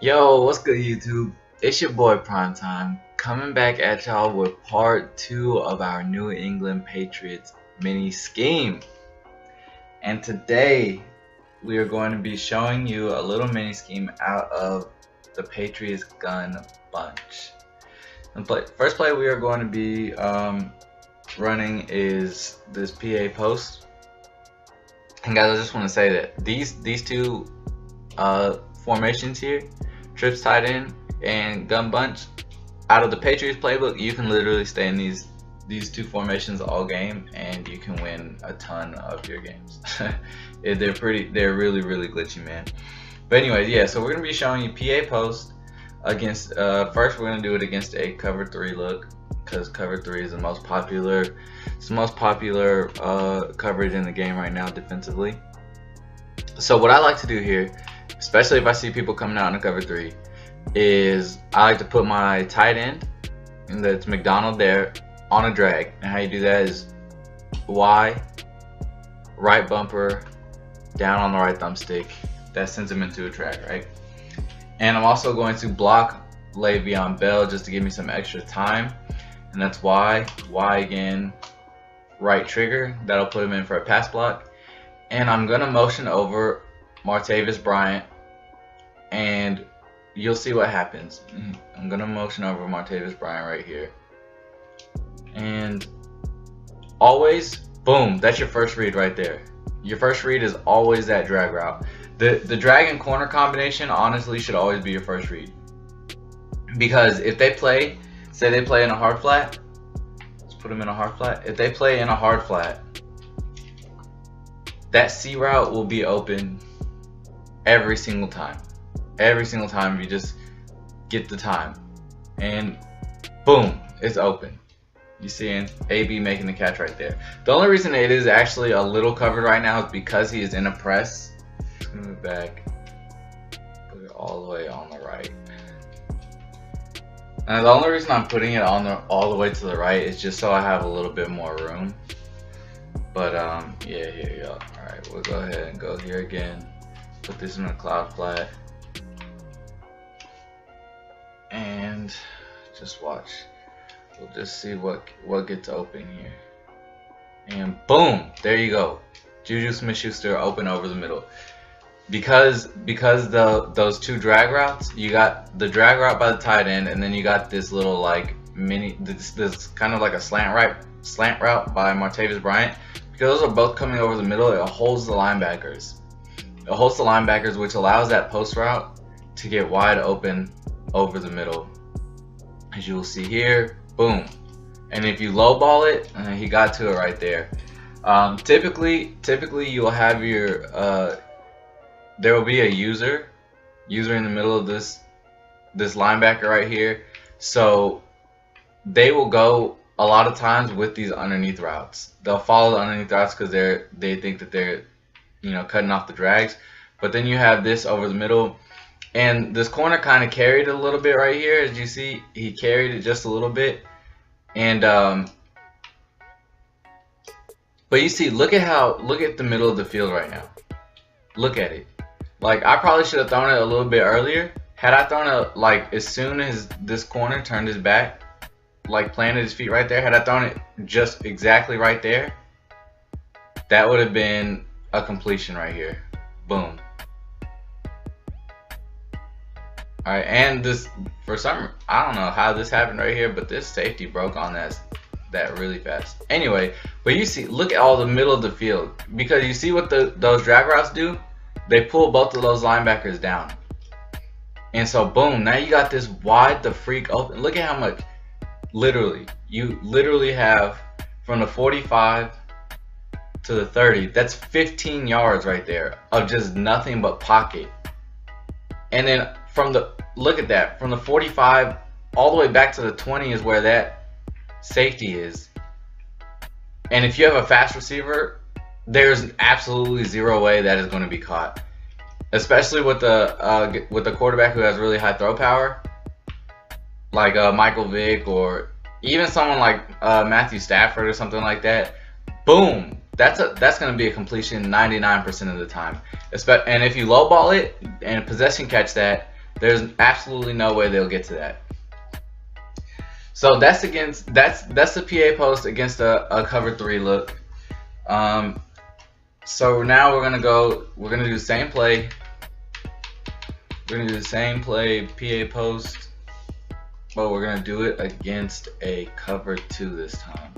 Yo, what's good, YouTube? It's your boy Primetime coming back at y'all with part 2 of our New England Patriots mini scheme. And today we are going to be showing you a little mini scheme out of the Patriots gun bunch. The first play we are going to be running is this PA post. And guys, I just want to say that these two formations here, trips tight end and gun bunch, out of the Patriots playbook, you can literally stay in these two formations all game and you can win a ton of your games. They're really glitchy, man. But anyways, yeah, so we're gonna be showing you PA post against first we're gonna do it against a cover 3 look, because cover 3 is the most popular coverage in the game right now defensively. So what I like to do here, especially if I see people coming out in a cover 3, is I like to put my tight end, and that's McDonald there, on a drag. And how you do that is Y, right bumper, down on the right thumbstick. That sends him into a drag, right? And I'm also going to block Le'Veon Bell just to give me some extra time. And that's Y again, right trigger. That'll put him in for a pass block. And I'm gonna motion over Martavis Bryant, and you'll see what happens. I'm gonna motion over Martavis Bryant right here, and always, boom, that's your first read right there. Your first read is always that drag route. The drag and corner combination honestly should always be your first read, because if they play, say they play in a hard flat, let's put them in a hard flat. If they play in a hard flat, that C route will be open every single time. Every single time if you just get the time. And boom, it's open. You see AB making the catch right there. The only reason it is actually a little covered right now is because he is in a press. Just gonna move back, put it all the way on the right. And the only reason I'm putting it on all the way to the right is just so I have a little bit more room. But yeah, here you go. Alright, we'll go ahead and go here again. Put this in a cloud flat. And just watch. We'll just see what gets open here. And boom! There you go. Juju Smith-Schuster open over the middle. Because those two drag routes, you got the drag route by the tight end, and then you got this little like this kind of like a slant route by Martavis Bryant. Because those are both coming over the middle, it holds the linebackers. It holds the linebackers, which allows that post route to get wide open over the middle. As you will see here, boom. And if you low ball it, he got to it right there. Typically you'll have your there will be a user in the middle of this linebacker right here. So they will go a lot of times with these underneath routes. They'll follow the underneath routes because they think that they're, you know, cutting off the drags. But then you have this over the middle, and this corner kind of carried it a little bit right here. As you see, he carried it just a little bit. And but you see, look at the middle of the field right now. Look at it. Like, I probably should have thrown it a little bit earlier. Had I thrown it like as soon as this corner turned his back, like planted his feet right there, had I thrown it just exactly right there, that would have been a completion right here. Boom. Alright, and this, for some, I don't know how this happened right here, but this safety broke on that really fast. Anyway, but you see, look at all the middle of the field, because you see what those drag routes do? They pull both of those linebackers down. And so boom, now you got this wide the freak open. Look at how much, you literally have from the 45 to the 30, that's 15 yards right there of just nothing but pocket. And then look at that, from the 45 all the way back to the 20 is where that safety is. And if you have a fast receiver, there's absolutely zero way that is going to be caught, especially with the quarterback who has really high throw power, like Michael Vick, or even someone like Matthew Stafford or something like that. Boom, that's going to be a completion 99% of the time. And if you lowball it and possession catch that, There's absolutely no way they'll get to that. So that's the PA post against a cover 3 look. So now we're gonna do the same play. We're gonna do the same play, PA post, but we're gonna do it against a cover 2 this time.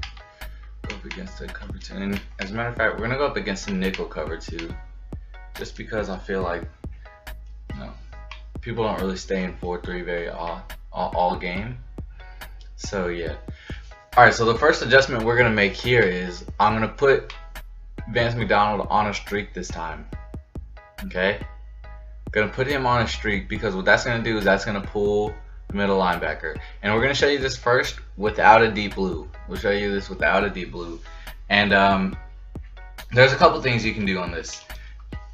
Go up against a cover 2, and as a matter of fact, we're gonna go up against a nickel cover 2, just because I feel like, you know, people don't really stay in 4-3 very all game. So yeah. All right. So the first adjustment we're gonna make here is I'm gonna put Vance McDonald on a streak this time. Okay. Gonna put him on a streak because what that's gonna do is that's gonna pull the middle linebacker. And we're gonna show you this first without a deep blue. We'll show you this without a deep blue. And there's a couple things you can do on this.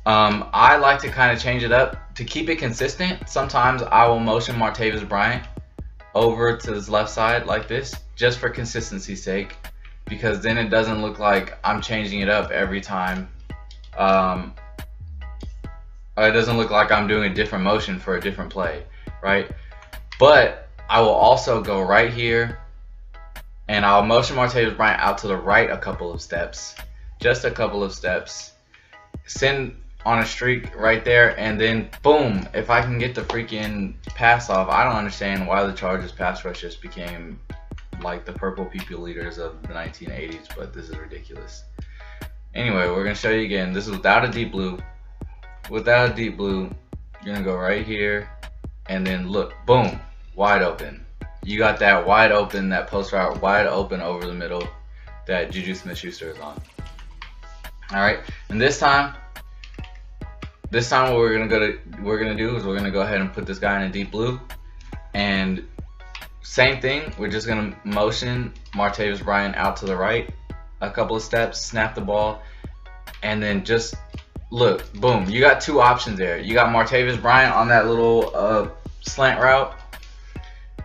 I like to kind of change it up to keep it consistent. Sometimes I will motion Martavis Bryant over to his left side like this, just for consistency's sake, because then it doesn't look like I'm changing it up every time. It doesn't look like I'm doing a different motion for a different play, right? But I will also go right here and I'll motion Martavis Bryant out to the right a couple of steps, just a couple of steps, send on a streak right there, and then boom, if I can get the freaking pass off. I don't understand why the Chargers pass rush just became like the purple people leaders of the 1980s, but this is ridiculous. Anyway, we're gonna show you again. This is without a deep blue. Without a deep blue, you're gonna go right here, and then look, boom, wide open. You got that wide open, that post route wide open over the middle that Juju Smith-Schuster is on. All right, and this time what we're gonna do is we're gonna go ahead and put this guy in a deep blue, and same thing. We're just gonna motion Martavis Bryant out to the right a couple of steps, snap the ball, and then just look, boom. You got two options there. You got Martavis Bryant on that little slant route.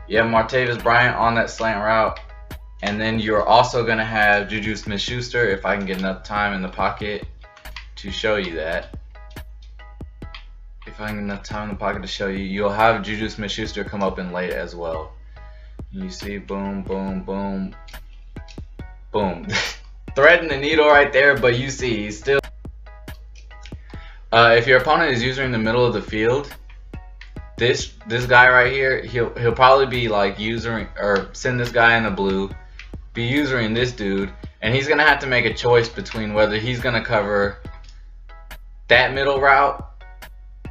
You have Martavis Bryant on that slant route, and then you're also gonna have Juju Smith-Schuster, if I can get enough time in the pocket to show you that. If I can get enough time in the pocket to show you, you'll have Juju Smith-Schuster come up in late as well. You see, boom, boom, boom, boom. Threading the needle right there, but you see, he's still. If your opponent is using the middle of the field, this guy right here, he'll probably be like using, or send this guy in the blue, be using this dude, and he's gonna have to make a choice between whether he's gonna cover that middle route.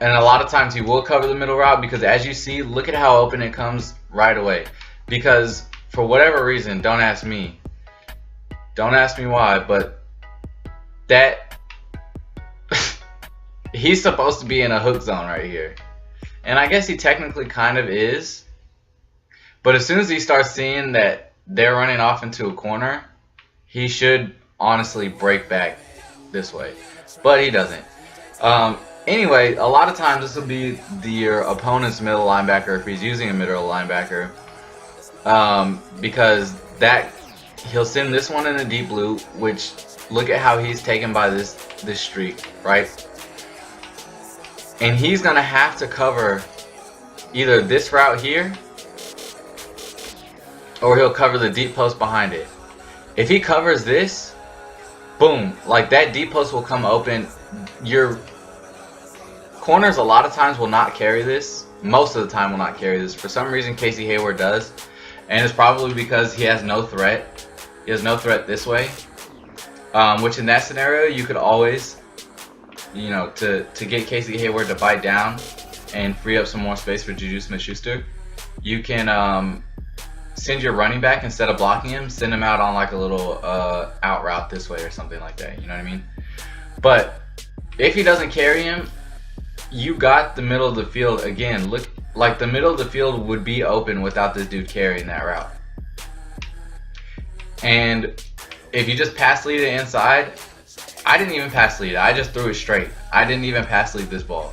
And a lot of times he will cover the middle route, because as you see, look at how open it comes right away. Because for whatever reason, don't ask me why, but that he's supposed to be in a hook zone right here. And I guess he technically kind of is. But as soon as he starts seeing that they're running off into a corner, he should honestly break back this way. But he doesn't. Anyway, a lot of times this will be your opponent's middle linebacker if he's using a middle linebacker, because he'll send this one in a deep blue, which look at how he's taken by this streak, right? And he's gonna have to cover either this route here, or he'll cover the deep post behind it. If he covers this, boom, like that deep post will come open. Your corners a lot of times will not carry this. Most of the time will not carry this. For some reason, Casey Hayward does. And it's probably because he has no threat. He has no threat this way. Which in that scenario, you could always, you know, to get Casey Hayward to bite down and free up some more space for Juju Smith-Schuster, you can send your running back, instead of blocking him, send him out on like a little out route this way or something like that. You know what I mean? But if he doesn't carry him, you got the middle of the field again. Look, like the middle of the field would be open without this dude carrying that route. And if you just pass lead it inside, I didn't even pass lead it. I just threw it straight. I didn't even pass lead this ball.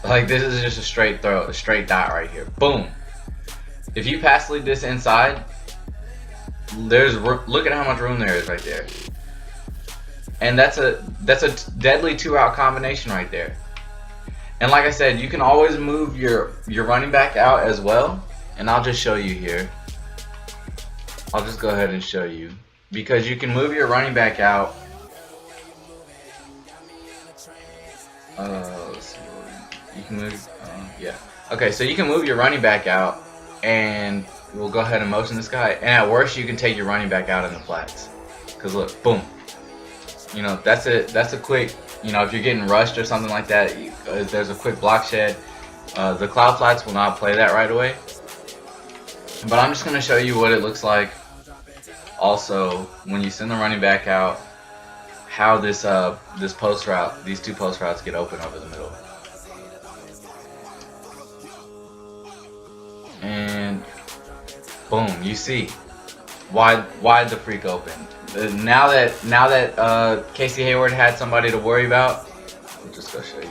Like, this is just a straight throw, a straight dot right here. Boom. If you pass lead this inside, look at how much room there is right there. And that's a deadly two-route combination right there. And like I said, you can always move your running back out as well. And I'll just show you here. I'll just go ahead and show you, because you can move your running back out. Let's see. You can move. Yeah. Okay, so you can move your running back out, and we'll go ahead and motion this guy. And at worst, you can take your running back out in the flats. Cause look, boom. You know, that's a quick. You know, if you're getting rushed or something like that, there's a quick block shed. The cloud flats will not play that right away. But I'm just gonna show you what it looks like. Also, when you send the running back out, how this post route, these two post routes get open over the middle. And boom, you see wide the freak open. Now that Casey Hayward had somebody to worry about, I'll just go show you.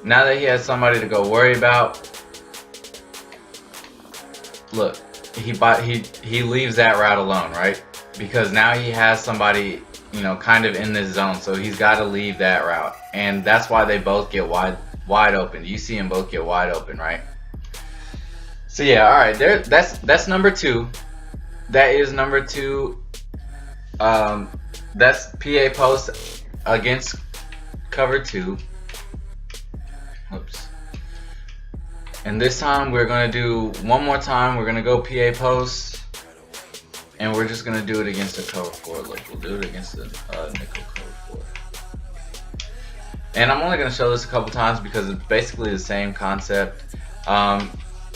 Now that he has somebody to go worry about, look, he leaves that route alone, right? Because now he has somebody, you know, kind of in this zone, so he's got to leave that route, and that's why they both get wide open. You see them both get wide open, right? So yeah, all right, that's number 2. That is number 2. That's PA post against cover 2. Oops. And this time we're gonna do one more time. We're gonna go PA post, and we're just gonna do it against a cover 4. Look, we'll do it against the nickel cover 4. And I'm only gonna show this a couple times because it's basically the same concept.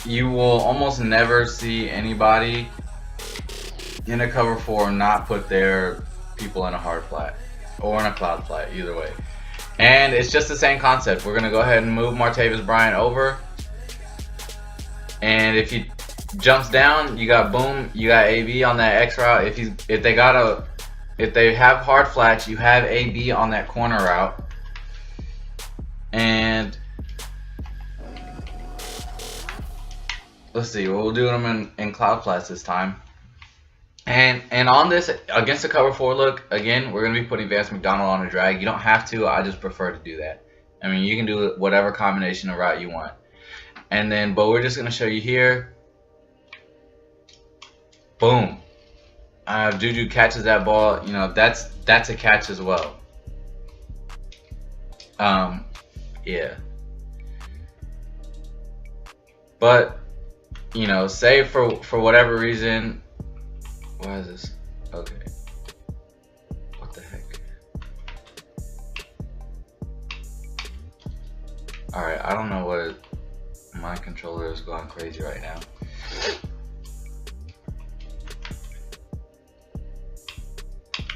You will almost never see anybody in a cover 4 not put their people in a hard flat or in a cloud flat, either way. And it's just the same concept. We're gonna go ahead and move Martavis Bryant over, and if he jumps down, you got boom, you got AB on that X route. If they have hard flats, you have AB on that corner route. And let's see, we'll do them in cloud flats this time. And on this, against the cover 4 look, again, we're going to be putting Vance McDonald on a drag. You don't have to, I just prefer to do that. I mean, you can do whatever combination of route you want. And then, but we're just going to show you here. Boom. Juju catches that ball. You know, that's a catch as well. Yeah. But, you know, say for whatever reason. Why is this? Okay. What the heck? Alright, I don't know what my controller is going crazy right now.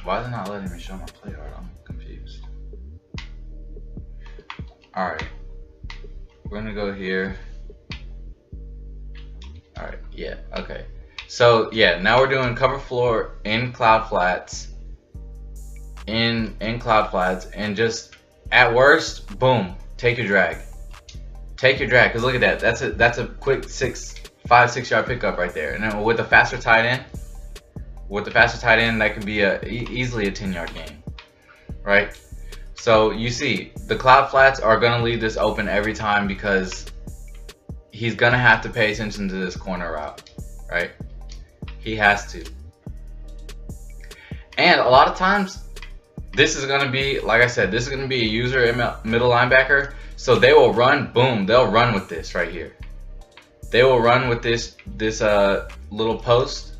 Why is it not letting me show my play art? I'm confused. Alright. We're gonna go here. Alright, yeah, okay. So yeah, now we're doing cover floor in cloud flats, in cloud flats, and just at worst, boom, take your drag, because look at that, that's a quick 5-6 yard pickup right there. And then with the faster tight end, that could be easily a 10-yard gain, right? So you see, the cloud flats are gonna leave this open every time because he's gonna have to pay attention to this corner route, right? He has to. And a lot of times, this is going to be, like I said, this is going to be a user middle linebacker. So they will run, boom, they'll run with this right here. They will run with this little post.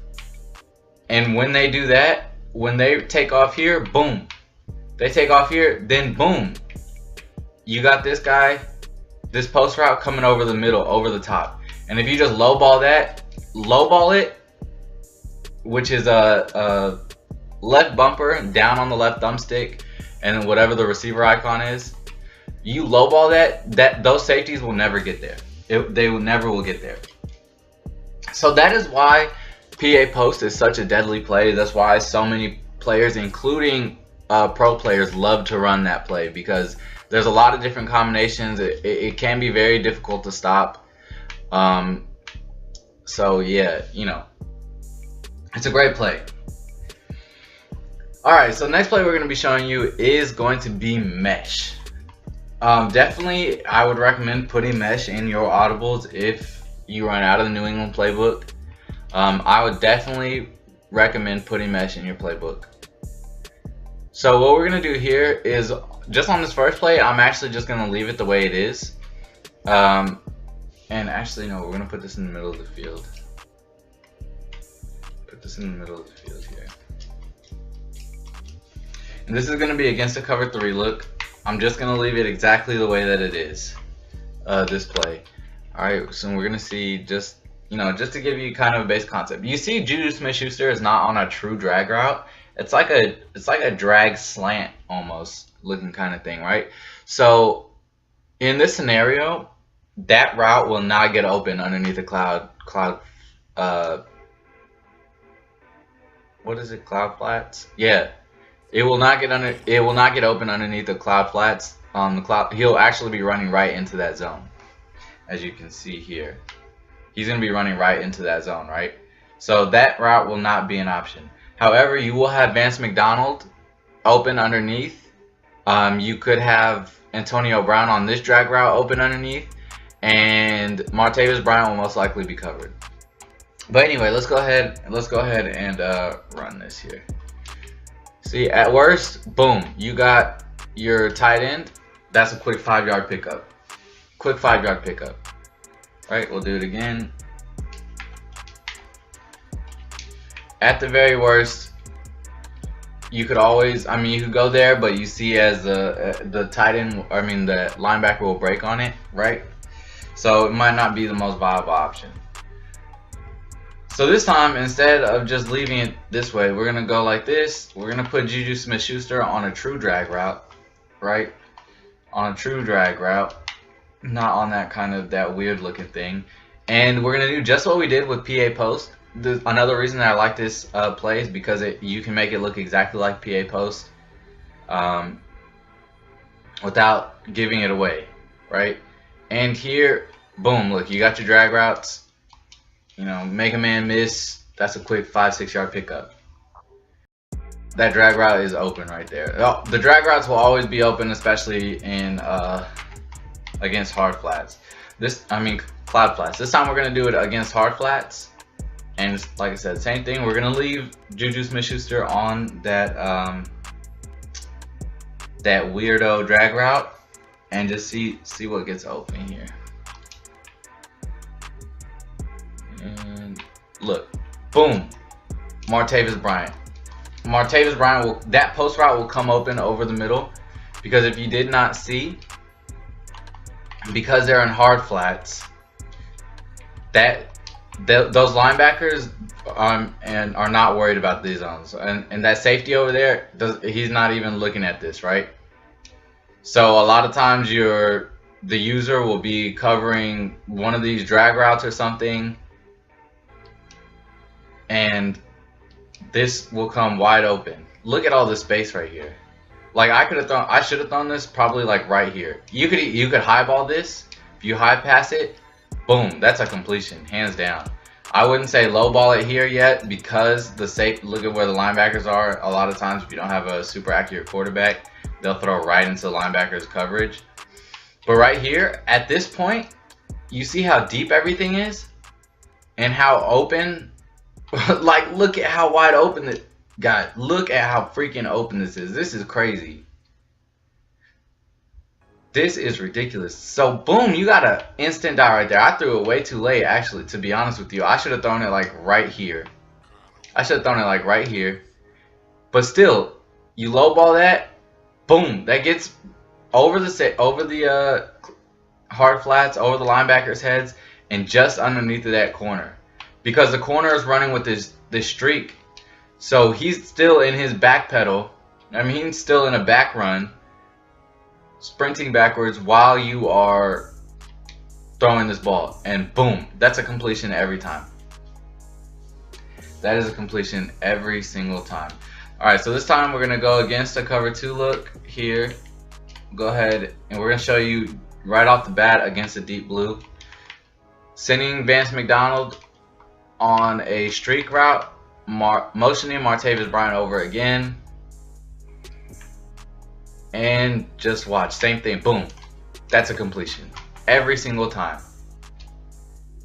And when they do that, when they take off here, boom. They take off here, then boom. You got this guy, this post route coming over the middle, over the top. And if you just lowball it, which is a left bumper down on the left thumbstick, and whatever the receiver icon is, you lowball that those safeties will never get there. They will never get there. So that is why PA post is such a deadly play. That's why so many players, including pro players, love to run that play, because there's a lot of different combinations. It can be very difficult to stop. So yeah, you know, it's a great play. Alright, so next play we're going to be showing you is going to be mesh. Definitely, I would recommend putting mesh in your audibles if you run out of the New England playbook. I would definitely recommend putting mesh in your playbook. So what we're gonna do here is just on this first play, I'm actually just gonna leave it the way it is. And actually, no, we're gonna put this in the middle of the field. Put this in the middle of the field here. And this is gonna be against a cover 3 look. I'm just gonna leave it exactly the way that it is. This play. Alright, so we're gonna see just to give you kind of a base concept. You see Juju Smith-Schuster is not on a true drag route. It's like a drag slant almost looking kind of thing, right? So in this scenario, that route will not get open underneath the cloud what is it, cloud flats? Yeah. It will not get open underneath the cloud flats on the cloud. He'll actually be running right into that zone. As you can see here. He's going to be running right into that zone, right? So that route will not be an option. However, you will have Vance McDonald open underneath. You could have Antonio Brown on this drag route open underneath. And Martavis Bryant will most likely be covered. But anyway, let's go ahead and run this here. See, at worst, boom, you got your tight end. That's a quick 5-yard pickup. Quick 5-yard pickup. Right, we'll do it again. At the very worst, you could always, you could go there, but you see as the tight end, the linebacker will break on it, right? So it might not be the most viable option. So this time, instead of just leaving it this way, we're gonna go like this. We're gonna put Juju Smith-Schuster on a true drag route, right? On a true drag route. Not on that weird looking thing. And we're gonna do just what we did with PA post. Another reason that I like this play is because you can make it look exactly like PA post without giving it away, right? And here, boom, look, you got your drag routes. Make a man miss. That's a quick 5-6 yard pickup. That drag route is open right there. Oh, the drag routes will always be open, especially in against hard flats. Cloud flats. This time we're gonna do it against hard flats, and like I said, same thing. We're gonna leave Juju Smith-Schuster on that that weirdo drag route, and just see what gets open here. And look, boom, Martavis Bryant. Martavis Bryant that post route will come open over the middle, because if you did not see, because they're in hard flats, those linebackers and are not worried about these zones, and that safety over there, he's not even looking at this, right? So a lot of times the user will be covering one of these drag routes or something, and this will come wide open. Look at all this space right here. Like I should have thrown this probably like right here. You could highball this. If you high pass it, boom, that's a completion, hands down. I wouldn't say low ball it here yet, because look at where the linebackers are. A lot of times if you don't have a super accurate quarterback, they'll throw right into the linebacker's coverage. But right here, at this point, you see how deep everything is and how open. Like, look at how wide open it got. Look at how freaking open this is. This is crazy. This is ridiculous. So boom, you got an instant dot right there. I threw it way too late, actually, to be honest with you. I should have thrown it like right here. But still, you lowball that, boom, that gets over the hard flats, over the linebackers' heads, and just underneath of that corner. Because the corner is running with this streak. So he's still in his back pedal. He's still in a back run, sprinting backwards while you are throwing this ball. And boom, that's a completion every time. That is a completion every single time. Alright, so this time we're going to go against a cover 2 look here. Go ahead, and we're going to show you right off the bat against a deep blue. Sending Vance McDonald on a streak route, motioning Martavis Bryant over again, and just watch, same thing, boom, that's a completion. Every single time.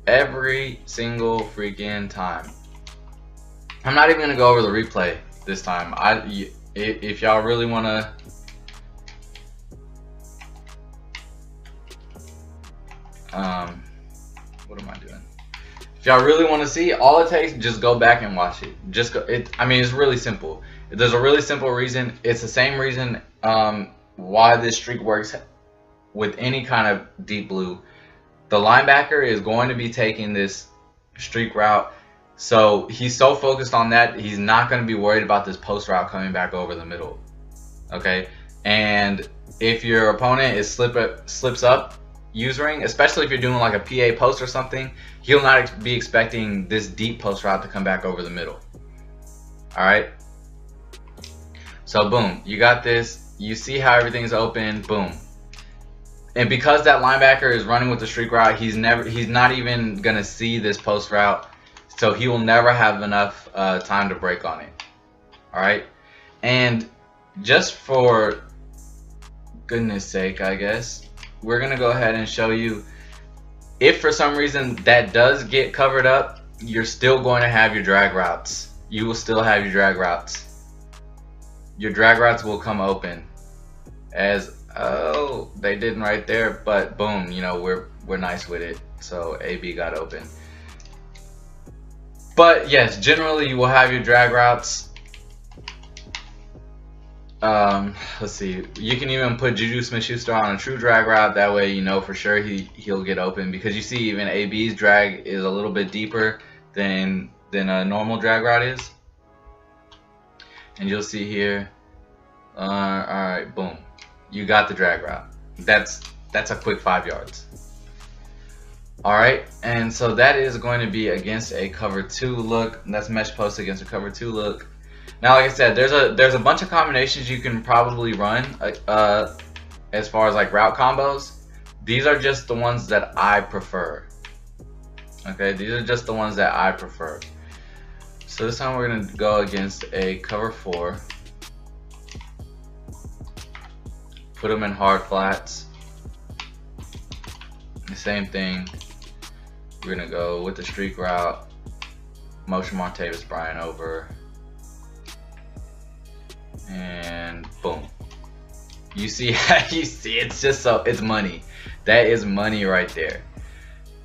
Every single freaking time. I'm not even gonna go over the replay this time. If y'all really wanna, what am I doing? If y'all really want to see, all it takes, just go back and watch it. Just go. I mean, it's really simple. There's a really simple reason. It's the same reason why this streak works with any kind of deep blue. The linebacker is going to be taking this streak route, so he's so focused on that, he's not going to be worried about this post route coming back over the middle. Okay, and if your opponent is slips up using, especially if you're doing like a PA post or something, he'll not be expecting this deep post route to come back over the middle. All right. So boom, you got this. You see how everything's open. Boom. And because that linebacker is running with the streak route, he's not even gonna see this post route, so he will never have enough time to break on it. All right. And just for goodness sake, I guess, we're gonna go ahead and show you, if for some reason that does get covered up, you're still going to have your drag routes. You will still have your drag routes. Your drag routes will come open. As, oh, they didn't right there, but boom, you know, we're nice with it. So AB got open. But yes, generally you will have your drag routes. Let's see, you can even put Juju Smith-Schuster on a true drag route. That way you know for sure he'll get open, because you see even AB's drag is a little bit deeper than a normal drag route is. And you'll see here, alright, boom, you got the drag route. That's a quick 5 yards. Alright, and so that is going to be against a cover 2 look. That's mesh post against a cover 2 look. Now, like I said, there's a bunch of combinations you can probably run as far as like route combos. These are just the ones that I prefer. Okay, these are just the ones that I prefer. So this time we're gonna go against a cover 4. Put them in hard flats. The same thing. We're gonna go with the streak route. Motion Martavis Bryant over. And boom. You see it's just so, it's money. That is money right there.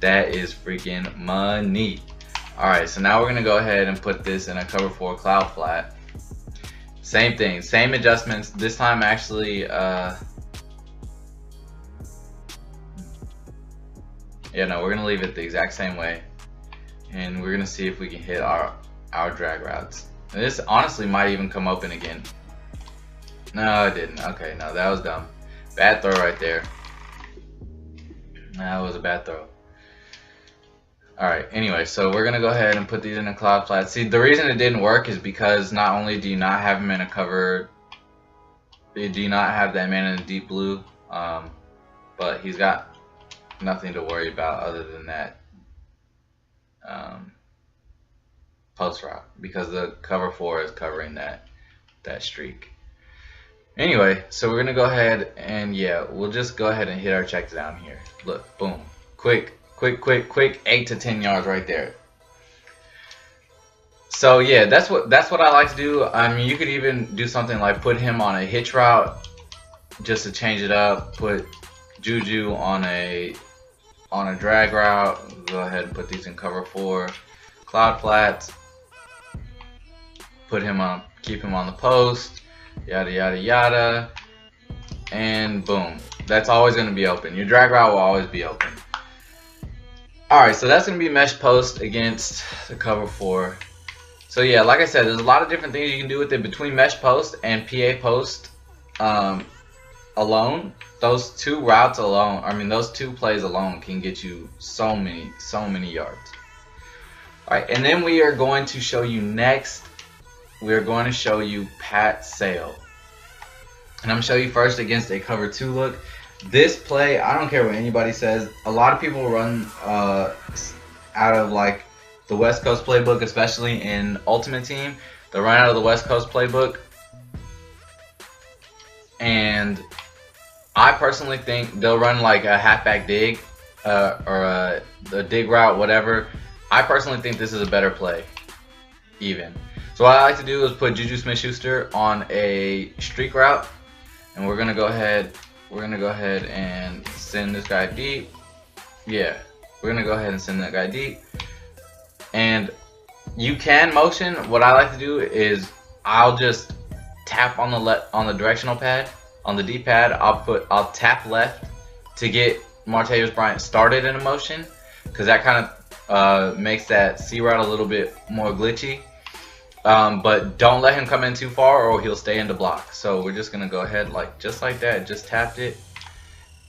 That is freaking money. Alright, so now we're gonna go ahead and put this in a cover 4 cloud flat. Same thing, same adjustments. This time actually yeah, no, we're gonna leave it the exact same way. And we're gonna see if we can hit our drag routes. And this honestly might even come open again. No, it didn't. Okay, no, that was dumb. Bad throw right there. That was a bad throw. Alright, anyway, so we're going to go ahead and put these in a cloud flat. See, the reason it didn't work is because not only do you not have him in a cover, do you not have that man in a deep blue, but he's got nothing to worry about other than that post route, because the cover 4 is covering that streak. Anyway, so we're going to go ahead and, yeah, we'll just go ahead and hit our checks down here. Look, boom. Quick, 8 to 10 yards right there. So, yeah, that's what I like to do. I mean, you could even do something like put him on a hitch route just to change it up. Put Juju on a drag route. Go ahead and put these in cover 4. Cloud flats. Put him on, keep him on the post. Yada yada yada, and boom, that's always going to be open. Your drag route will always be open. Alright, so that's going to be mesh post against the cover 4. So yeah, like I said, there's a lot of different things you can do with it. Between mesh post and PA post alone, those 2 routes alone, I mean those 2 plays alone can get you so many yards. Alright, and then we are going to show you next, we're going to show you Pat Sale. And I'm going to show you first against a cover 2 look. This play, I don't care what anybody says, a lot of people run out of like the West Coast playbook, especially in Ultimate Team. They run out of the West Coast playbook. And I personally think they'll run like a halfback dig or the dig route, whatever. I personally think this is a better play, even. So what I like to do is put Juju Smith-Schuster on a streak route, and we're gonna go ahead and send this guy deep. Yeah, we're gonna go ahead and send that guy deep. And you can motion. What I like to do is I'll just tap on the directional pad, on the D pad. I'll tap left to get Martavis Bryant started in a motion, because that kind of makes that C route a little bit more glitchy. But don't let him come in too far or he'll stay in the block. So we're just gonna go ahead just like that, just tapped it.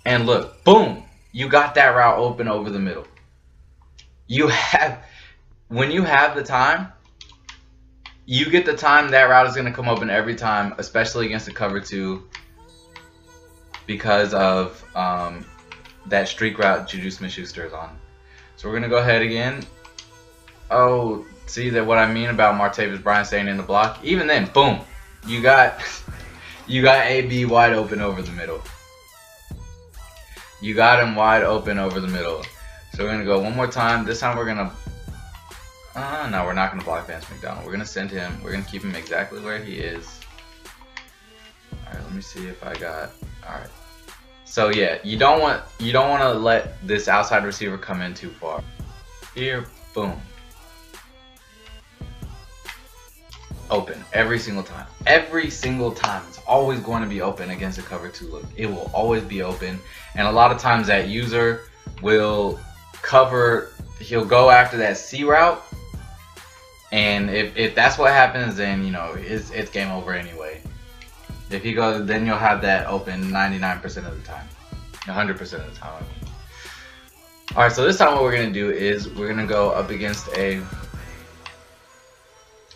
And look, boom, you got that route open over the middle. When you have the time, you get the time, that route is gonna come open every time, especially against the cover 2, because of that streak route Juju Smith-Schuster is on. So we're gonna go ahead again. Oh, see that what I mean about Martavis Bryant staying in the block? Even then, boom, you got AB wide open over the middle. You got him wide open over the middle. So we're gonna go one more time. This time we're gonna no, we're not gonna block Vance McDonald. We're gonna send him. We're gonna keep him exactly where he is. All right, let me see if I got. All right. So yeah, you don't want to let this outside receiver come in too far. Here, boom. Open every single time. Every single time. It's always going to be open against a cover 2 look. It will always be open. And a lot of times that user will cover, he'll go after that C route. And if that's what happens, then you know it's game over anyway. If he goes, then you'll have that open 99% of the time. 100% of the time. Alright, so this time what we're going to do is we're going to go up against a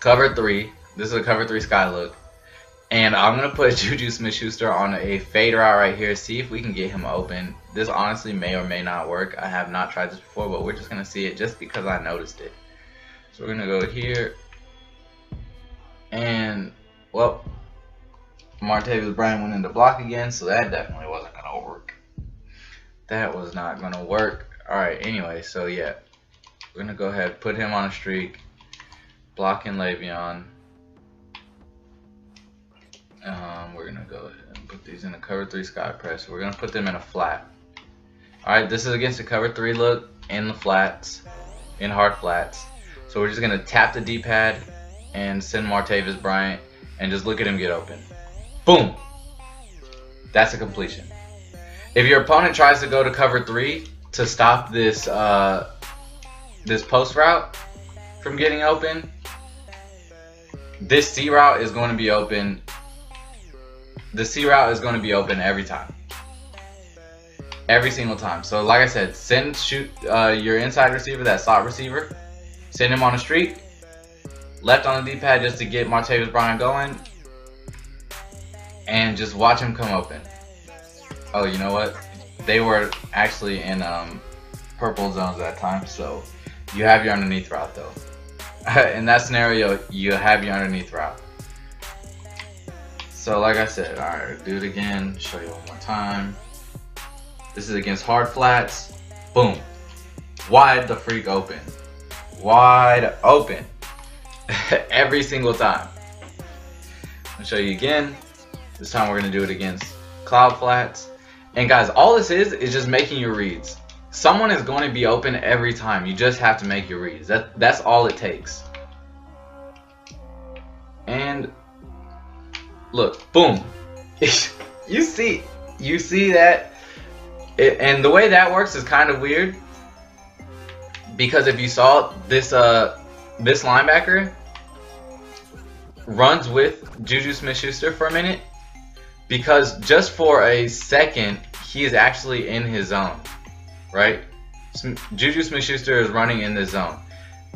cover 3. This is a cover 3 sky look. And I'm going to put Juju Smith-Schuster on a fade route right here. See if we can get him open. This honestly may or may not work. I have not tried this before, but we're just going to see it just because I noticed it. So we're going to go here. And, well, Martavis Bryant went into block again, so that definitely wasn't going to work. That was not going to work. Alright, anyway, so yeah. We're going to go ahead, put him on a streak. Blocking Le'Veon. We're going to go ahead and put these in a cover 3 sky press. We're going to put them in a flat. Alright, this is against a cover 3 look in the flats, in hard flats. So we're just going to tap the D-pad and send Martavis Bryant and just look at him get open. Boom! That's a completion. If your opponent tries to go to cover 3 to stop this this post route from getting open, this C route is going to be open. The C route is going to be open every time. Every single time. So like I said, shoot your inside receiver, that slot receiver. Send him on a streak. Left on the D-pad just to get Martavis Bryant going. And just watch him come open. Oh, you know what? They were actually in purple zones that time, so you have your underneath route though. In that scenario, you have your underneath route. So like I said, alright, do it again, show you one more time. This is against hard flats. Boom. Wide the freak open. Wide open. Every single time. I'll show you again. This time we're going to do it against cloud flats. And guys, all this is just making your reads. Someone is going to be open every time. You just have to make your reads. That's all it takes. And look, boom. You see that? And the way that works is kind of weird. Because if you saw this this linebacker runs with Juju Smith-Schuster for a minute, because just for a second he is actually in his zone, right? Juju Smith-Schuster is running in this zone,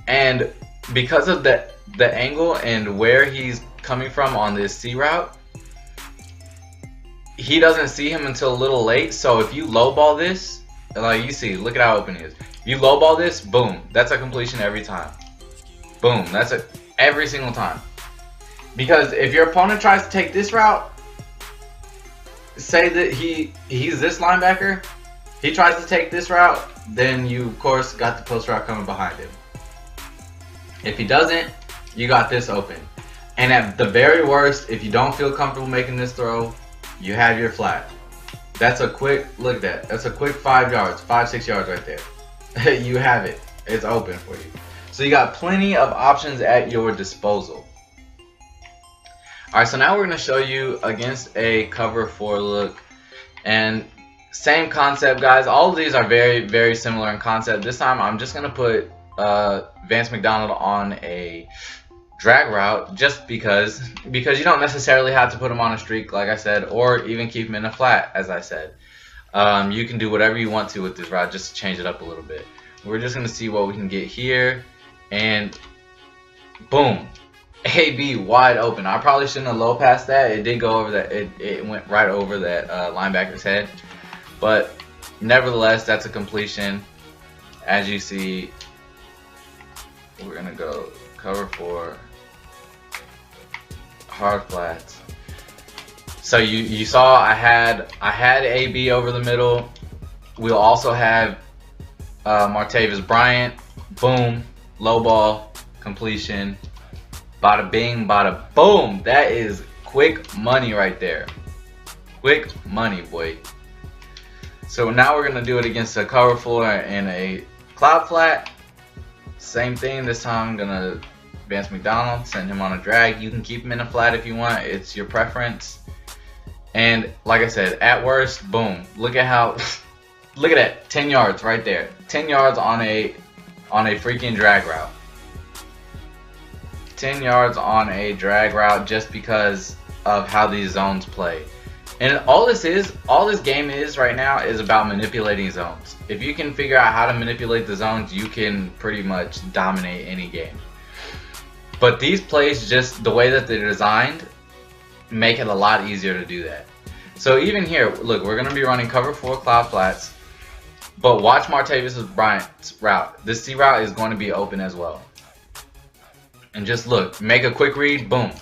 and because of the angle and where he's coming from on this C route, he doesn't see him until a little late. So if you lowball this, like you see, look at how open he is. You lowball this, boom, that's a completion every time. Boom, that's every single time. Because if your opponent tries to take this route, say that he's this linebacker, he tries to take this route, then you of course got the post route coming behind him. If he doesn't, you got this open. And at the very worst, if you don't feel comfortable making this throw, you have your flat. That's a quick, look at that. That's a quick 5 yards, 5-6 yards right there. You have it. It's open for you. So you got plenty of options at your disposal. Alright, so now we're going to show you against a cover 4 look. And same concept, guys. All of these are very, very similar in concept. This time I'm just going to put Vance McDonald on a drag route just because you don't necessarily have to put him on a streak, like I said, or even keep him in a flat, as I said. You can do whatever you want to with this route, just to change it up a little bit. We're just going to see what we can get here, and boom, AB wide open. I probably shouldn't have low passed that. It did go over that. It went right over that linebacker's head, but nevertheless, that's a completion. As you see, we're going to go cover 4. Hard flats. So you saw I had AB over the middle. We'll also have Martavis Bryant. Boom, low ball, completion. Bada bing, bada boom. That is quick money right there. Quick money, boy. So now we're gonna do it against a cover 4 and a cloud flat. Same thing. This time I'm gonna Vance McDonald, send him on a drag. You can keep him in a flat if you want. It's your preference. And like I said, at worst, boom. Look at how, look at that, 10 yards right there. 10 yards on a freaking drag route. 10 yards on a drag route just because of how these zones play. And all this game is right now is about manipulating zones. If you can figure out how to manipulate the zones, you can pretty much dominate any game. But these plays, just the way that they're designed, make it a lot easier to do that. So even here, look, we're going to be running cover 4 cloud flats. But watch Martavis Bryant's route. This C route is going to be open as well. And just look, make a quick read, boom.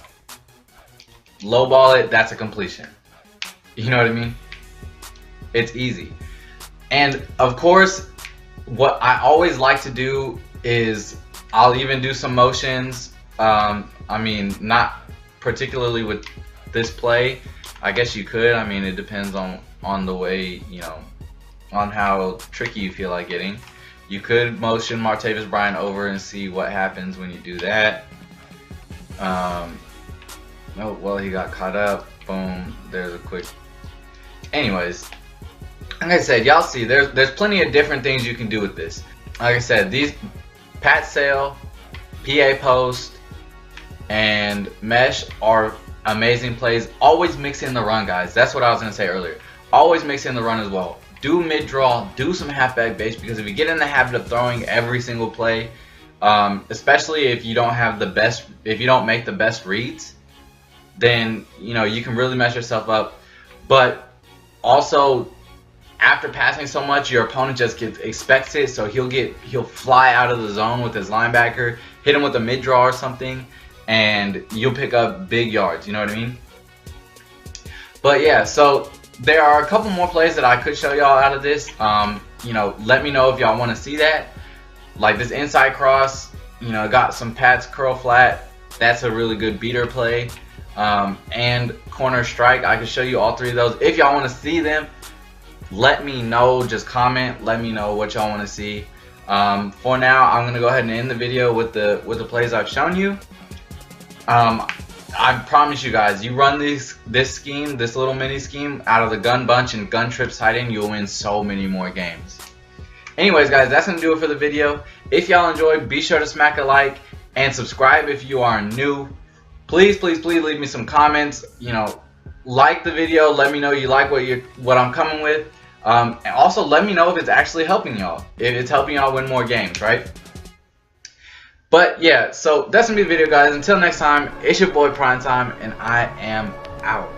Low ball it, that's a completion. You know what I mean? It's easy. And of course, what I always like to do is I'll even do some motions. I mean, not particularly with this play. I guess you could. I mean, it depends on the way, you know, on how tricky you feel like getting. You could motion Martavis Bryant over and see what happens when you do that. Oh, well, he got caught up. Boom. There's a quick. Anyways, like I said, y'all see, there's plenty of different things you can do with this. Like I said, these pat sail, PA post, and mesh are amazing plays. Always mix in the run, guys. That's what I was going to say earlier. Always mix in the run as well. Do mid draw, do some halfback base, because if you get in the habit of throwing every single play, especially if you don't have the best, if you don't make the best reads, then you know you can really mess yourself up. But also, after passing so much, your opponent just expects it, so he'll fly out of the zone with his linebacker, hit him with a mid draw or something, and you'll pick up big yards. You know what I mean? But yeah, so there are a couple more plays that I could show y'all out of this. You know, let me know if y'all want to see that. Like this inside cross, you know, got some Pats curl flat. That's a really good beater play. And corner strike. I can show you all three of those. If y'all want to see them, let me know. Just comment. Let me know what y'all want to see. For now, I'm gonna go ahead and end the video with the plays I've shown you. I promise you guys, you run this scheme, this little mini scheme out of the gun bunch and gun trips hiding, you'll win so many more games. Anyways, guys, that's gonna do it for the video. If y'all enjoyed, be sure to smack a like and subscribe if you are new. Please, please, please leave me some comments. You know, like the video. Let me know you like what I'm coming with. And also, let me know if it's actually helping y'all. If it's helping y'all win more games, right? But yeah, so that's gonna be the video, guys. Until next time, it's your boy Prime Time, and I am out.